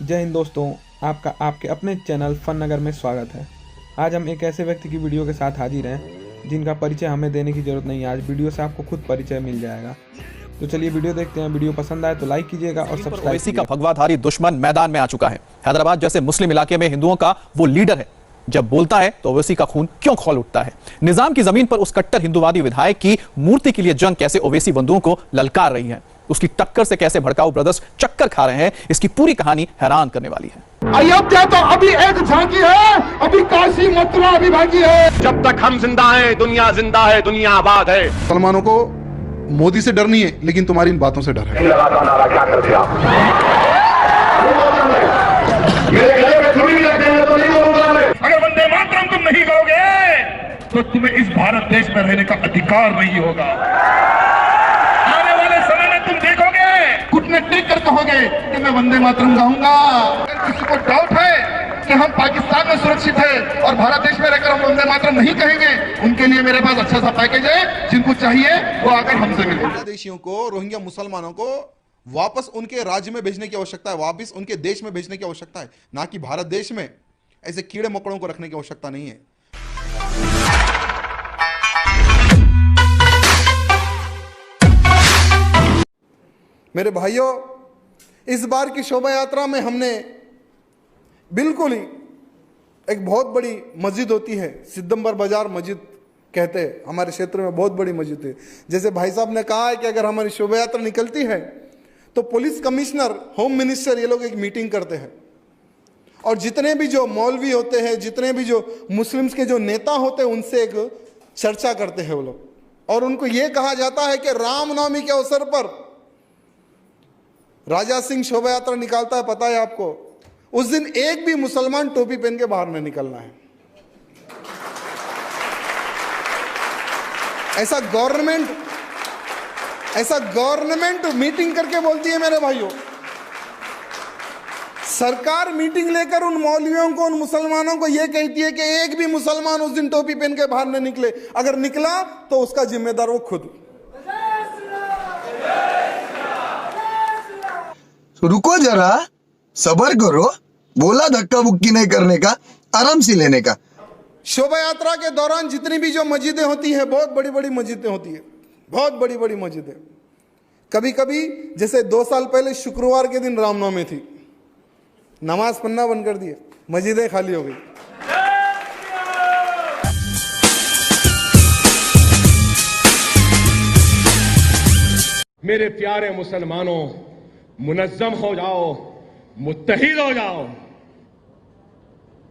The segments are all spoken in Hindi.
जय हिंद दोस्तों, आपका आपके अपने चैनल फन नगर में स्वागत है। आज हम एक ऐसे व्यक्ति की वीडियो के साथ हाजिर हैं जिनका परिचय हमें देने की ज़रूरत नहीं है। आज वीडियो से आपको खुद परिचय मिल जाएगा। तो चलिए वीडियो देखते हैं। वीडियो पसंद आए तो लाइक कीजिएगा और सब्सक्राइब कीजिएगा। का भगवाधारी दुश्मन मैदान में आ चुका है। हैदराबाद जैसे मुस्लिम इलाके में हिंदुओं का वो लीडर है, जब बोलता है तो ओवैसी का खून क्यों खौल उठता है। निजाम की जमीन पर उस कट्टर हिंदुवादी विधायक की मूर्ति के लिए जंग कैसे ओवैसी बंधुओं को ललकार रही है, उसकी टक्कर से कैसे भड़काऊ ब्रदर्स चक्कर खा रहे हैं, इसकी पूरी कहानी हैरान करने वाली है। अयोध्या तो अभी एक झांकी है, अभी काशी मथुरा अभी बाकी है। जब तक हम जिंदा हैं दुनिया जिंदा है, दुनिया आबाद है। मुसलमानों को मोदी से डर नहीं है, लेकिन तुम्हारी इन बातों से डर है। क्या करते आप? मेरे गले में छुरी लग गई तो नहीं बोलूंगा मैं। अगर वंदे मातरम तुम नहीं गाओगे तो तुम्हें इस भारत देश में रहने का अधिकार नहीं होगा। आने वाले समय में तुम देखोगे, घुटने टेक कर कहोगे कि मैं वंदे मातरम गाऊंगा। अगर किसी को डाउट है कि हम पाकिस्तान में सुरक्षित है और भारत देश में रहकर हम वंदे मातरम नहीं कहेंगे, उनके लिए मेरे पास अच्छा सा पैकेज है। जिनको चाहिए वो आकर हमसे मिले। बांग्लादेशियों को, रोहिंग्या मुसलमानों को वापस उनके राज्य में भेजने की आवश्यकता है, वापस उनके देश में भेजने की आवश्यकता है, ना कि भारत देश में ऐसे कीड़े मकोड़ों को रखने की आवश्यकता नहीं है। मेरे भाइयों, इस बार की शोभा यात्रा में हमने बिल्कुल ही एक बहुत बड़ी मस्जिद होती है, सिद्धंबर बाजार मस्जिद कहते हैं, हमारे क्षेत्र में बहुत बड़ी मस्जिद है। जैसे भाई साहब ने कहा है कि अगर हमारी शोभा यात्रा निकलती है तो पुलिस कमिश्नर, होम मिनिस्टर, ये लोग एक मीटिंग करते हैं और जितने भी जो मौलवी होते हैं, जितने भी जो मुस्लिम्स के जो नेता होते हैं, उनसे एक चर्चा करते हैं वो लोग। और उनको ये कहा जाता है कि रामनवमी के अवसर पर राजा सिंह शोभा यात्रा निकालता है, पता है आपको? उस दिन एक भी मुसलमान टोपी पहन के बाहर नहीं निकलना है। ऐसा गवर्नमेंट मीटिंग करके बोलती है। मेरे भाइयों, सरकार मीटिंग लेकर उन मौलवियों को, उन मुसलमानों को यह कहती है कि एक भी मुसलमान उस दिन टोपी पहन के बाहर न निकले। अगर निकला तो उसका जिम्मेदार वो खुद। तो रुको जरा, सबर करो, बोला धक्का बुक्की नहीं करने का, आराम से लेने का। शोभा यात्रा के दौरान जितनी भी जो मस्जिदें होती है, बहुत बड़ी बड़ी मस्जिदें होती है, बहुत बड़ी बड़ी मस्जिदें। कभी कभी जैसे 2 साल पहले शुक्रवार के दिन रामनवमी थी, नमाज पढ़ना बंद कर दिए, मस्जिदें खाली हो गई। मेरे प्यारे मुसलमानों, मुनज़्ज़म हो जाओ, मुत्तहिद हो जाओ,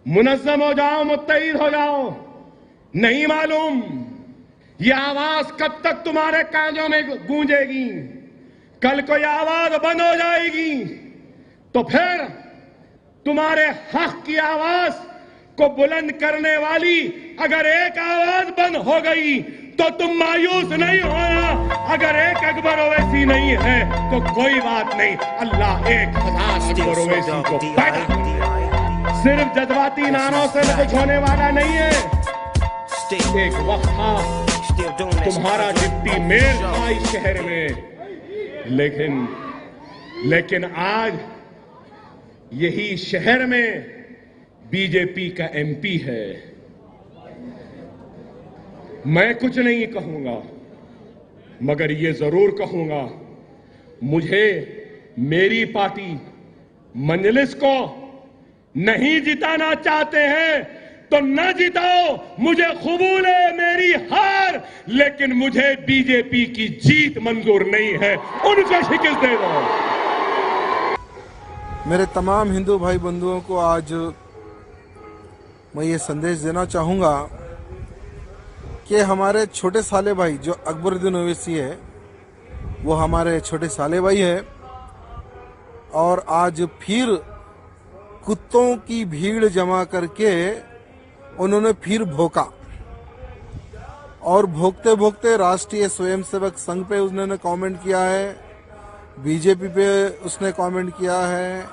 मुनज़्ज़म हो जाओ, मुत्तहिद हो जाओ। नहीं मालूम ये आवाज कब तक तुम्हारे कानों में गूंजेगी। कल को ये आवाज बंद हो जाएगी तो फिर तुम्हारे हक की आवाज को बुलंद करने वाली अगर एक आवाज बंद हो गई तो तुम मायूस नहीं होना। अगर एक अकबर ओवैसी नहीं है तो कोई बात नहीं, अल्लाह 1000 अकबर ओवैसी को पैदा करेगा। सिर्फ जज्बाती नारों से कुछ होने वाला नहीं है। एक वक्त था तुम्हारा डिप्टी मेयर था इस शहर में, लेकिन आज यही शहर में बीजेपी का एमपी है। मैं कुछ नहीं कहूंगा, मगर ये जरूर कहूंगा, मुझे मेरी पार्टी मजलिस को नहीं जिताना चाहते हैं तो न जिताओ, मुझे कबूल है मेरी हार, लेकिन मुझे बीजेपी की जीत मंजूर नहीं है। उनको शिकस्त दे दो। मेरे तमाम हिंदू भाई बंधुओं को आज मैं ये संदेश देना चाहूँगा कि हमारे छोटे साले भाई जो अकबरुद्दीन ओवैसी है, वो हमारे छोटे साले भाई है और आज फिर कुत्तों की भीड़ जमा करके उन्होंने फिर भोंका और भोंकते भोंकते राष्ट्रीय स्वयंसेवक संघ पे उसने कमेंट किया है, बीजेपी पे उसने कमेंट किया है।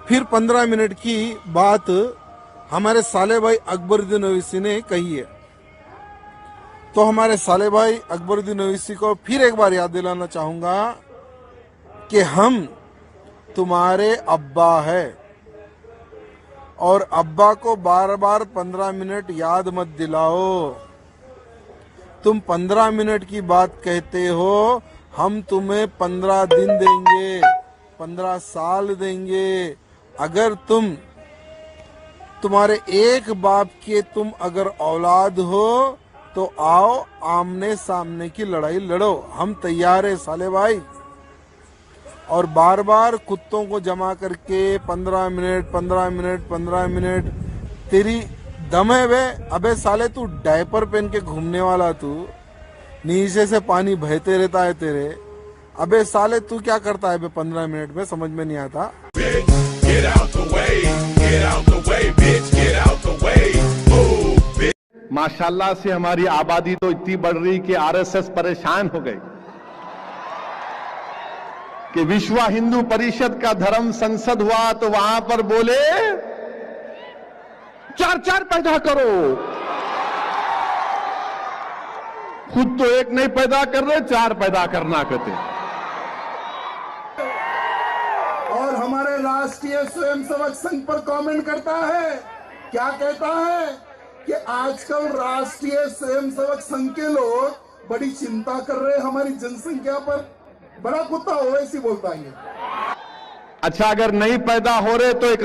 फिर 15 मिनट की बात हमारे साले भाई अकबरुद्दीन ओवैसी ने कही है। तो हमारे साले भाई अकबरुद्दीन ओवैसी को फिर एक बार याद दिलाना चाहूंगा कि हम तुम्हारे अब्बा है। और अब्बा को बार बार 15 मिनट याद मत दिलाओ। तुम 15 मिनट की बात कहते हो, हम तुम्हें 15 दिन देंगे, 15 साल देंगे। अगर तुम्हारे एक बाप के तुम अगर औलाद हो तो आओ आमने सामने की लड़ाई लड़ो, हम तैयार है साले भाई। और बार बार कुत्तों को जमा करके 15 मिनट 15 मिनट 15 मिनट, तेरी दम है बे? अबे साले तू डायपर पहन के घूमने वाला, तू नीचे से पानी बहते रहता है तेरे। अबे साले तू क्या करता है बे 15 मिनट में, समझ में नहीं आता। माशाल्लाह से हमारी आबादी तो इतनी बढ़ रही कि आरएसएस परेशान हो गई कि विश्व हिंदू परिषद का धर्म संसद हुआ तो वहां पर बोले 4 पैदा करो। खुद तो एक नहीं पैदा कर रहे, 4 पैदा करना कहते। और हमारे राष्ट्रीय स्वयंसेवक संघ पर कमेंट करता है, क्या कहता है कि आजकल राष्ट्रीय स्वयंसेवक संघ के लोग बड़ी चिंता कर रहे हैं हमारी जनसंख्या पर। बड़ा कुत्ता ओवैसी बोलता है। अच्छा, अगर नहीं पैदा हो रहे तो एक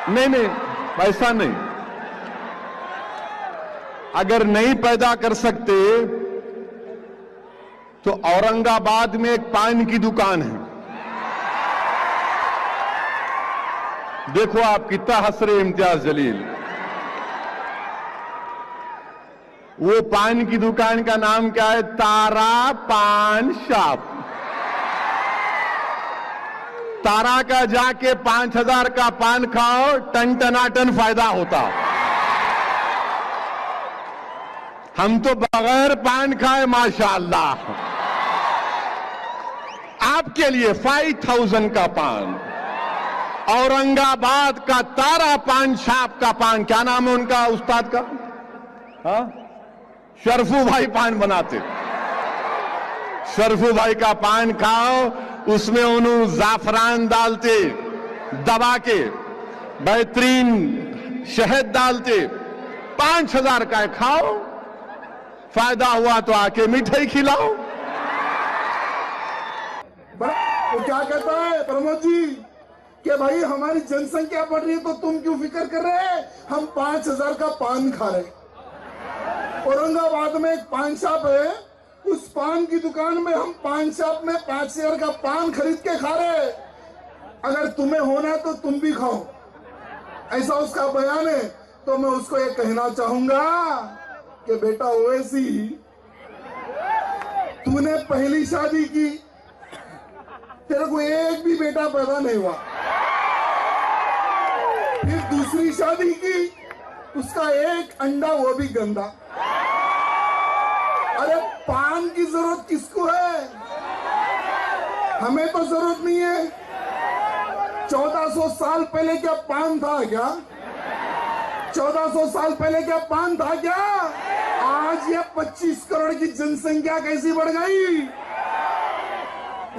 नहीं ऐसा नहीं, अगर नहीं पैदा कर सकते तो औरंगाबाद में एक पान की दुकान है। देखो आप कितना हंस रहे इम्तियाज जलील। वो पान की दुकान का नाम क्या है? तारा पान शॉप। तारा का जाके 5000 का पान खाओ, टन टनाटन फायदा होता। हम तो बगैर पान खाए माशाअल्लाह। आपके लिए 5000 का पान, औरंगाबाद का तारा पान शॉप का पान। क्या नाम है उनका उस्ताद का? हाँ, शरफू भाई पान बनाते। शरफू भाई का पान खाओ, उसमें उन्होंने जाफरान डालते दबा के, बेहतरीन शहद डालते। 5000 का खाओ, फायदा हुआ तो आके मिठाई खिलाओ। वो क्या कहता है प्रमोद जी कि भाई हमारी जनसंख्या बढ़ रही है तो तुम क्यों फिक्र कर रहे हैं? हम 5000 का पान खा रहे। औरंगाबाद में एक पान शॉप है, उस पान की दुकान में हम पान शॉप में 5000 का पान खरीद के खा रहे। अगर तुम्हें होना तो तुम भी खाओ, ऐसा उसका बयान है। तो मैं उसको ये कहना चाहूंगा कि बेटा ओवैसी, तूने पहली शादी की, तेरे को एक भी बेटा पैदा नहीं हुआ। फिर दूसरी शादी की, उसका एक अंडा, वो भी गंदा। अरे पान की जरूरत किसको है? हमें तो जरूरत नहीं है। 1400 साल पहले क्या पान था क्या? 1400 साल पहले क्या पान था क्या? आज ये 25 करोड़ की जनसंख्या कैसी बढ़ गई?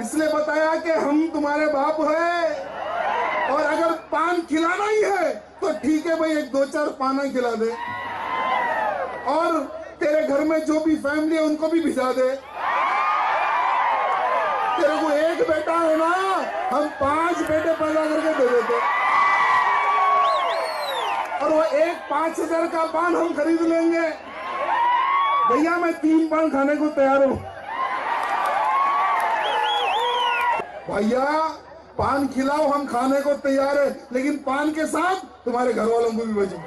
इसलिए बताया कि हम तुम्हारे बाप है, और अगर पान खिलाना ही है तो ठीक है भाई, 1-2-4 पाना खिला दे, और तेरे घर में जो भी फैमिली है उनको भी भिजा दे। तेरे को एक बेटा है ना, हम 5 बेटे पैदा करके दे देते, और वो एक 5000 का पान हम खरीद लेंगे। भैया मैं 3 पान खाने को तैयार हूं। भैया पान खिलाओ, हम खाने को तैयार है, लेकिन पान के साथ तुम्हारे घर वालों को भी भेजो।